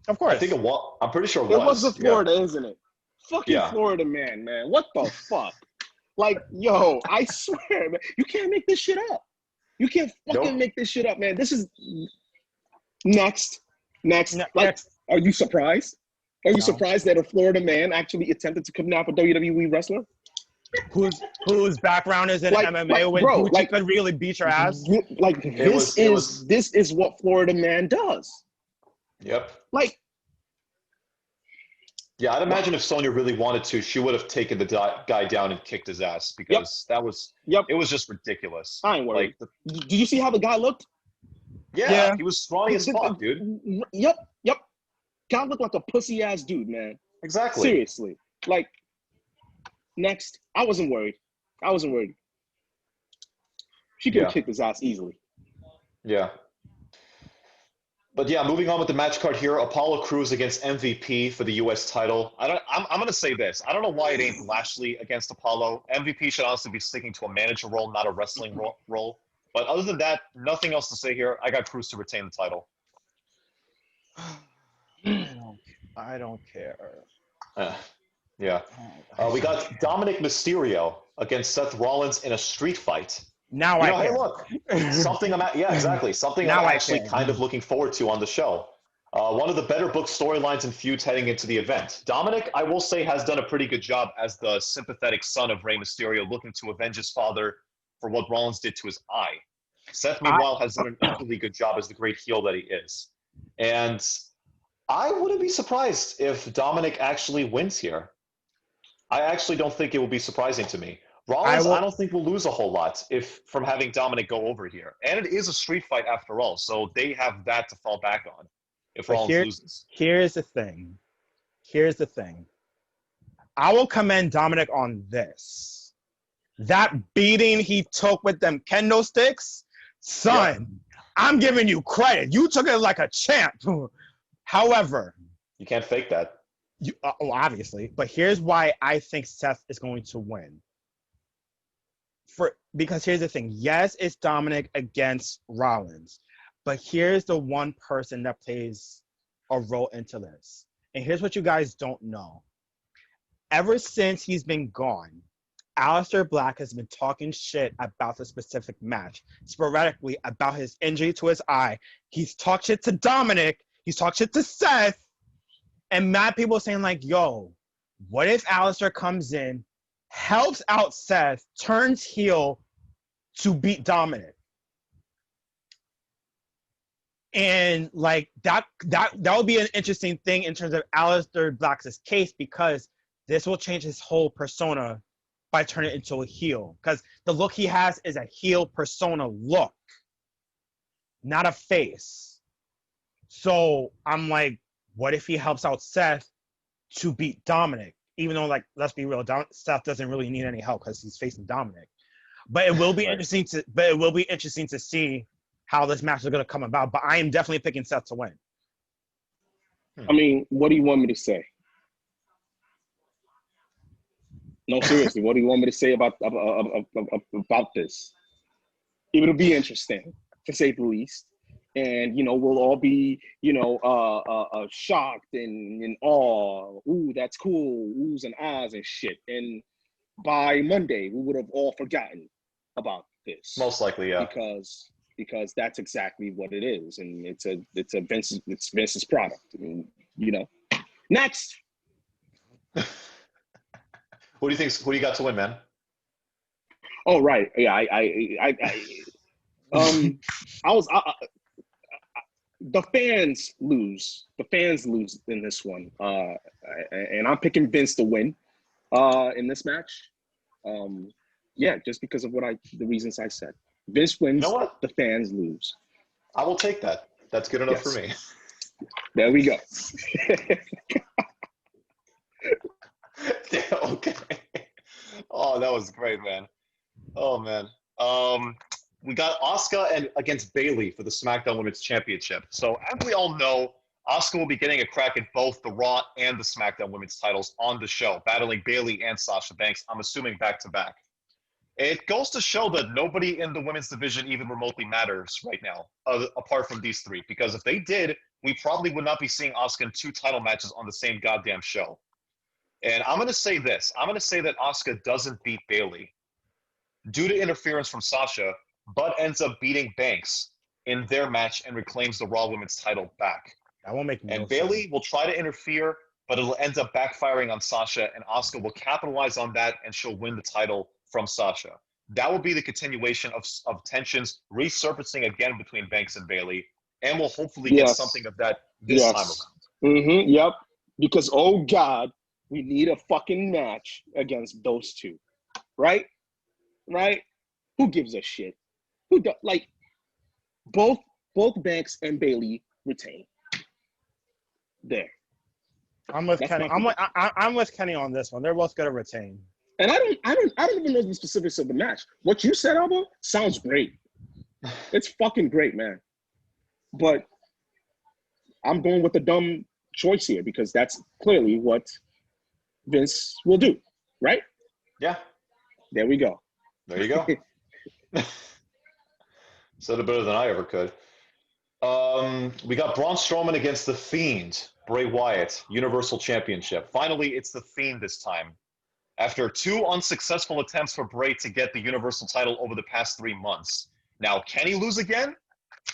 C: Of course.
A: I think it was. I'm pretty sure it
B: was.
A: It
B: was in Florida, isn't it? Fucking Florida man. What the fuck? Like, yo, I swear, man, you can't make this shit up. You can't fucking make this shit up, man. This is next. Like, are you surprised? Are you surprised that a Florida man actually attempted to kidnap a WWE wrestler?
C: whose background is in MMA, with
B: bro,
C: Gucci could really beat your ass.
B: Like this is what Florida man does.
A: Yep.
B: Like,
A: yeah, I'd imagine if Sonya really wanted to, she would have taken the guy down and kicked his ass because it was just ridiculous.
B: I ain't worried.
A: Like,
B: did you see how the guy looked?
A: Yeah, he was scrawny as fuck, dude.
B: Yep. Guy looked like a pussy ass dude, man.
A: Exactly.
B: Seriously. Like, next, I wasn't worried. She could have kicked his ass easily.
A: Yeah. But yeah, moving on with the match card here, Apollo Crews against MVP for the U.S. title. I'm gonna say this. I don't know why it ain't Lashley against Apollo. MVP should honestly be sticking to a manager role, not a wrestling role. But other than that, nothing else to say here. I got Crews to retain the title.
C: I don't care.
A: Yeah. We got Dominic Mysterio against Seth Rollins in a street fight.
C: Now I care.
A: Hey, look, something I'm actually kind of looking forward to on the show. One of the better booked storylines and feuds heading into the event. Dominic, I will say, has done a pretty good job as the sympathetic son of Rey Mysterio, looking to avenge his father for what Rollins did to his eye. Seth, meanwhile, has done an equally good job as the great heel that he is. And I wouldn't be surprised if Dominic actually wins here. I actually don't think it will be surprising to me. Rollins, I don't think will lose a whole lot from having Dominic go over here. And it is a street fight after all, so they have that to fall back on if Rollins loses.
C: Here's the thing. I will commend Dominic on this. That beating he took with them kendo sticks, son, I'm giving you credit. You took it like a champ. However,
A: you can't fake that.
C: Obviously. But here's why I think Seth is going to win. Because here's the thing. Yes, it's Dominic against Rollins. But here's the one person that plays a role into this. And here's what you guys don't know. Ever since he's been gone, Aleister Black has been talking shit about the specific match, sporadically about his injury to his eye. He's talked shit to Dominic. He's talked shit to Seth. And mad people saying like, yo, what if Aleister comes in, helps out Seth, turns heel to beat Dominic? And like that would be an interesting thing in terms of Aleister Black's case, because this will change his whole persona by turning it into a heel. Because the look he has is a heel persona look, not a face. So I'm like, what if he helps out Seth to beat Dominic? Even though, like, let's be real, Seth doesn't really need any help because he's facing Dominic. But it will be interesting to see how this match is going to come about. But I am definitely picking Seth to win.
B: I mean, what do you want me to say? No, seriously, what do you want me to say about this? It'll be interesting, to say the least. And, you know, we'll all be, you know, shocked and in awe. Ooh, that's cool. Oohs and ahs and shit. And by Monday, we would have all forgotten about this.
A: Most likely, yeah.
B: Because that's exactly what it is. And it's Vince's product. I mean, you know. Next.
A: Who do you got to win, man?
B: Oh, right. Yeah, the fans lose. The fans lose in this one. And I'm picking Vince to win in this match. Yeah, just because of the reasons I said. Vince wins,
A: you know what?
B: The fans lose.
A: I will take that. That's good enough for me.
B: There we go.
A: Okay. Oh, that was great, man. Oh, man. We got Asuka against Bayley for the SmackDown Women's Championship. So as we all know, Asuka will be getting a crack at both the Raw and the SmackDown Women's titles on the show, battling Bayley and Sasha Banks, I'm assuming back-to-back. It goes to show that nobody in the women's division even remotely matters right now, apart from these three. Because if they did, we probably would not be seeing Asuka in 2 title matches on the same goddamn show. And I'm going to say this. I'm going to say that Asuka doesn't beat Bayley due to interference from Sasha, but ends up beating Banks in their match and reclaims the Raw Women's title back.
C: That won't make no
A: sense. Bayley will try to interfere, but it'll end up backfiring on Sasha, and Asuka will capitalize on that, and she'll win the title from Sasha. That will be the continuation of tensions resurfacing again between Banks and Bayley, and we'll hopefully get something of that this time around.
B: Yep. Because, oh, God, we need a fucking match against those two. Right? Right? Who gives a shit? Who does? Like, both Banks and Bayley retain. There.
C: I'm with Kenny. I'm with Kenny on this one. They're both gonna retain.
B: And I don't even know the specifics of the match. What you said, Alba, sounds great. It's fucking great, man. But I'm going with the dumb choice here because that's clearly what Vince will do, right?
A: Yeah.
B: There we go.
A: There you go. Said it better than I ever could. We got Braun Strowman against the Fiend, Bray Wyatt, Universal Championship. Finally, it's the Fiend this time. After 2 unsuccessful attempts for Bray to get the Universal title over the past 3 months. Now, can he lose again?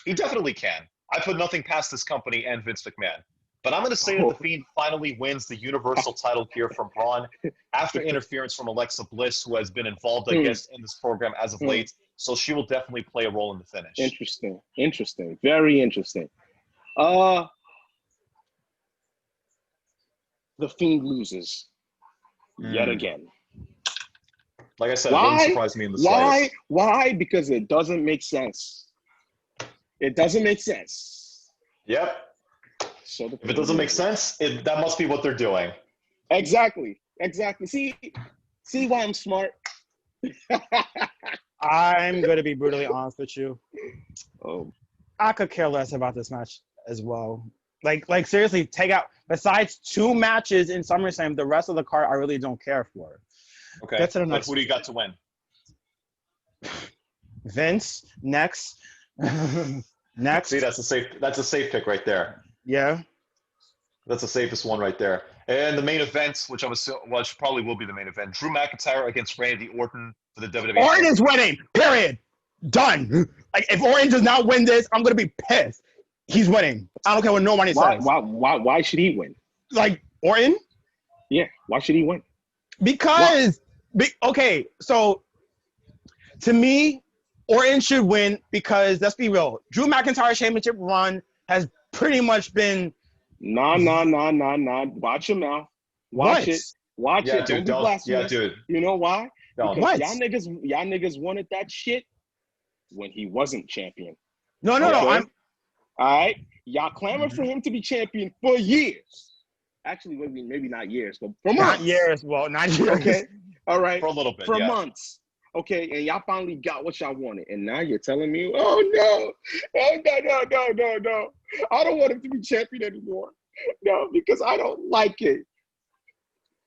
A: He definitely can. I put nothing past this company and Vince McMahon. But I'm going to say that the Fiend finally wins the Universal title here from Braun after interference from Alexa Bliss, who has been involved, I guess, in this program as of late. So she will definitely play a role in the finish.
B: Interesting. Very interesting. The Fiend loses yet again.
A: Like I said, it wouldn't surprise me in the slightest.
B: Why? Because it doesn't make sense. It doesn't make sense.
A: Yep.
B: So
A: if it doesn't make sense, that must be what they're doing.
B: Exactly. See why I'm smart?
C: I'm going to be brutally honest with you.
B: Oh,
C: I could care less about this match as well. Like seriously, take out, besides 2 matches in SummerSlam, the rest of the card I really don't care for.
A: Okay.
C: Get to the next.
A: Who do you got to win?
C: Vince, next. Next.
A: See, that's a safe pick right there.
C: Yeah.
A: That's the safest one right there. And the main event, which probably will be the main event, Drew McIntyre against Randy Orton for the WWE.
C: Orton is winning. Period. Done. Like, if Orton does not win this, I'm gonna be pissed. He's winning. I don't care what nobody says.
B: Why should he win?
C: Like, Orton?
B: Yeah. Why should he win?
C: Because okay, so to me, Orton should win because let's be real. Drew McIntyre's championship run has pretty much been.
B: Nah. Watch your mouth. Watch it.
A: Dude,
B: don't be blasphemous.
A: Yeah, dude.
B: You know why?
A: Don't.
B: Because y'all niggas wanted that shit when he wasn't champion.
C: No.
B: All right. Y'all clamored for him to be champion for years. Actually, maybe not years, but for months.
C: Not years. Well, not years.
B: Okay. All right.
A: For a little bit.
B: For months. Okay, and y'all finally got what y'all wanted, and now you're telling me, no. I don't want him to be champion anymore. No, because I don't like it.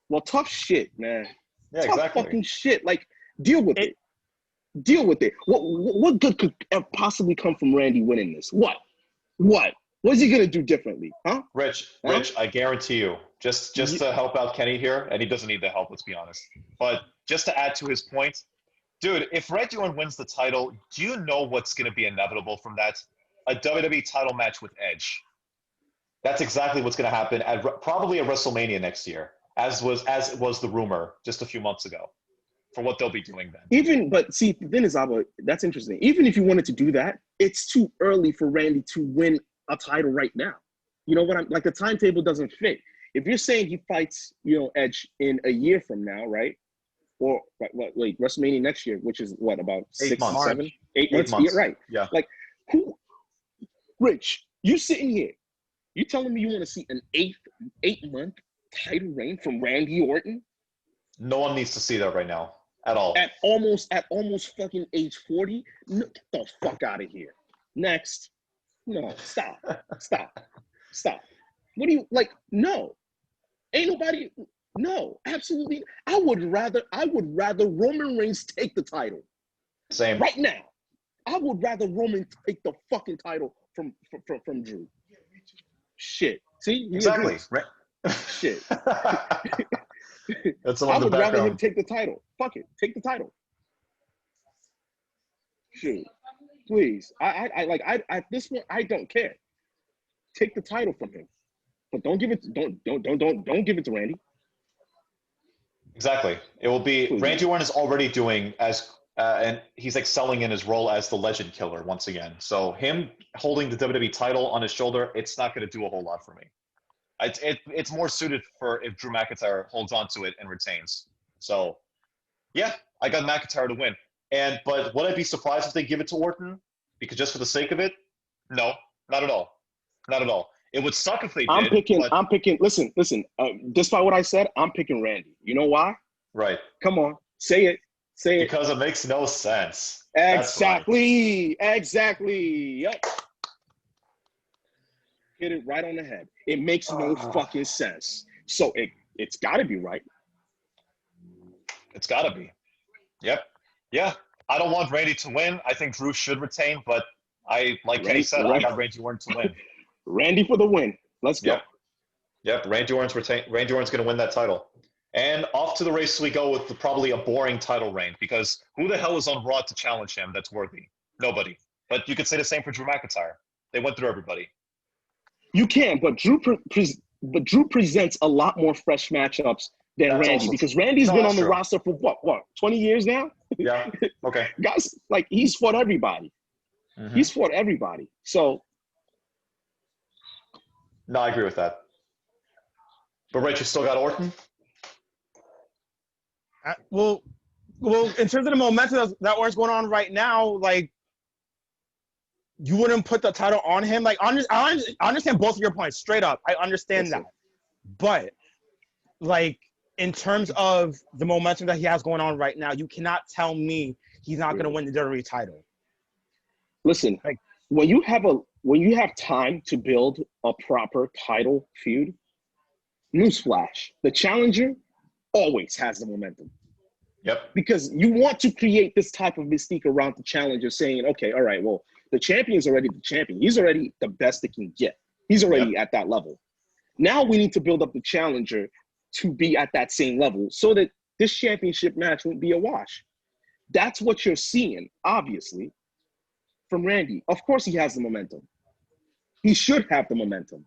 B: Well, tough shit, man.
A: Yeah,
B: tough
A: exactly.
B: Fucking shit. Like, deal with it. Deal with it. What good could possibly come from Randy winning this? What? What's he gonna do differently? Huh?
A: Rich, I guarantee you, just to help out Kenny here, and he doesn't need the help, let's be honest. But just to add to his point. Dude, if Randy Orton wins the title, do you know what's going to be inevitable from that? A WWE title match with Edge. That's exactly what's going to happen at probably at WrestleMania next year, as it was the rumor just a few months ago, for what they'll be doing then.
B: But see, then is that's interesting. Even if you wanted to do that, it's too early for Randy to win a title right now. You know what? The timetable doesn't fit. If you're saying he fights, Edge in a year from now, right? Or wait, WrestleMania next year, which is what, about
A: 8
B: 6
A: months.
B: 7? 8
A: months.
B: Yeah, right.
A: Yeah.
B: Like, Rich, you sitting here, you telling me you want to see an 8-month title reign from Randy Orton?
A: No one needs to see that right now at all.
B: At almost fucking age 40? No, get the fuck out of here. Next. No, stop. What do you no. Ain't nobody. No, absolutely. I would rather Roman Reigns take the title.
A: Same.
B: Right now. I would rather Roman take the fucking title from Drew. Shit. See?
A: Exactly.
B: Shit.
A: That's
B: I would rather him take the title. Fuck it. Take the title. Shit. Please. I at this point, I don't care. Take the title from him. But don't give it don't give it to Randy.
A: Exactly. It will be
B: Please.
A: Randy Orton is already doing as and he's excelling in his role as the legend killer once again. So him holding the WWE title on his shoulder, it's not going to do a whole lot for me. It's more suited for if Drew McIntyre holds on to it and retains. So yeah, I got McIntyre to win. But would I be surprised if they give it to Orton? Because just for the sake of it? No, not at all. Not at all. It would suck if they did.
B: I'm picking. Listen. Despite what I said, I'm picking Randy. You know why?
A: Right.
B: Come on, say it.
A: Because it makes no sense.
B: Exactly. Yep. Hit it right on the head. It makes no fucking sense. So it's got to be right.
A: It's got to be. Yep. Yeah. I don't want Randy to win. I think Drew should retain, but Kenny said, I got Randy Orton to win.
B: Randy for the win. Let's go.
A: Yep. Randy Orton's going to win that title. And off to the race we go with probably a boring title reign, because who the hell is on Raw to challenge him that's worthy? Nobody. But you could say the same for Drew McIntyre. They went through everybody.
B: You can, but Drew presents a lot more fresh matchups than Randy, because Randy's been on the roster for what, 20 years now?
A: Yeah. Okay.
B: Guys, he's fought everybody. Mm-hmm. He's fought everybody. So.
A: No, I agree with that. But Rich, you still got Orton?
C: Well, in terms of the momentum that what's going on right now, you wouldn't put the title on him. I understand both of your points straight up. I understand that, but in terms of the momentum that he has going on right now, you cannot tell me he's not going to win the WWE title.
B: Listen, when you have time to build a proper title feud, newsflash: the challenger always has the momentum.
A: Yep.
B: Because you want to create this type of mystique around the challenger, saying, okay, all right, well, the champion's already the champion. He's already the best it can get. He's already at that level. Now we need to build up the challenger to be at that same level so that this championship match won't be a wash. That's what you're seeing, obviously, from Randy. Of course he has the momentum. He should have the momentum.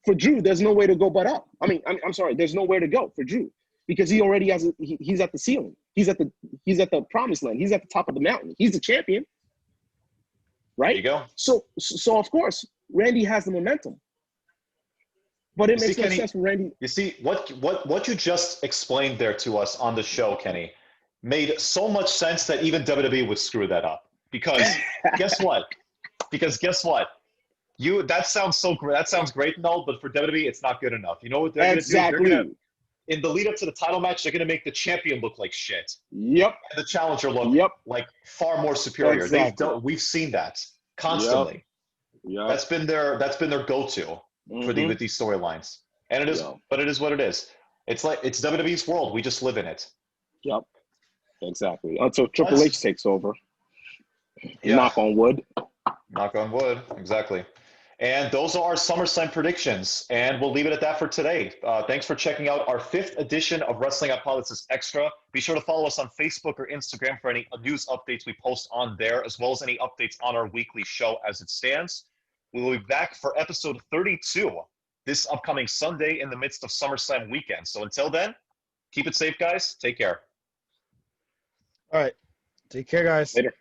B: For Drew, there's no way to go but up. I'm sorry, there's nowhere to go for Drew, because he already has he's at the ceiling. He's at the promised land. He's at the top of the mountain. He's the champion. Right?
A: There you go.
B: So of course, Randy has the momentum. But it makes no sense for Randy.
A: You see, what you just explained there to us on the show, Kenny, made so much sense that even WWE would screw that up. Because guess what? That sounds so great. That sounds great and all, but for WWE, it's not good enough. You know what they're going to do? They're gonna, in the lead up to the title match, they're going to make the champion look like shit.
B: Yep.
A: And the challenger look like far more superior.
B: Exactly.
A: We've seen that constantly.
B: Yep.
A: That's been their go-to for with these storylines. And it is, but it is what it is. It's WWE's world. We just live in it.
B: Yep. Exactly. Until Triple H takes over.
A: Yeah.
B: Knock on wood.
A: Knock on wood. Exactly. And those are our SummerSlam predictions. And we'll leave it at that for today. Thanks for checking out our 5th edition of Wrestling Hypothesis Extra. Be sure to follow us on Facebook or Instagram for any news updates we post on there, as well as any updates on our weekly show as it stands. We will be back for episode 32 this upcoming Sunday in the midst of SummerSlam weekend. So until then, keep it safe, guys. Take care.
C: All right. Take care, guys.
B: Later.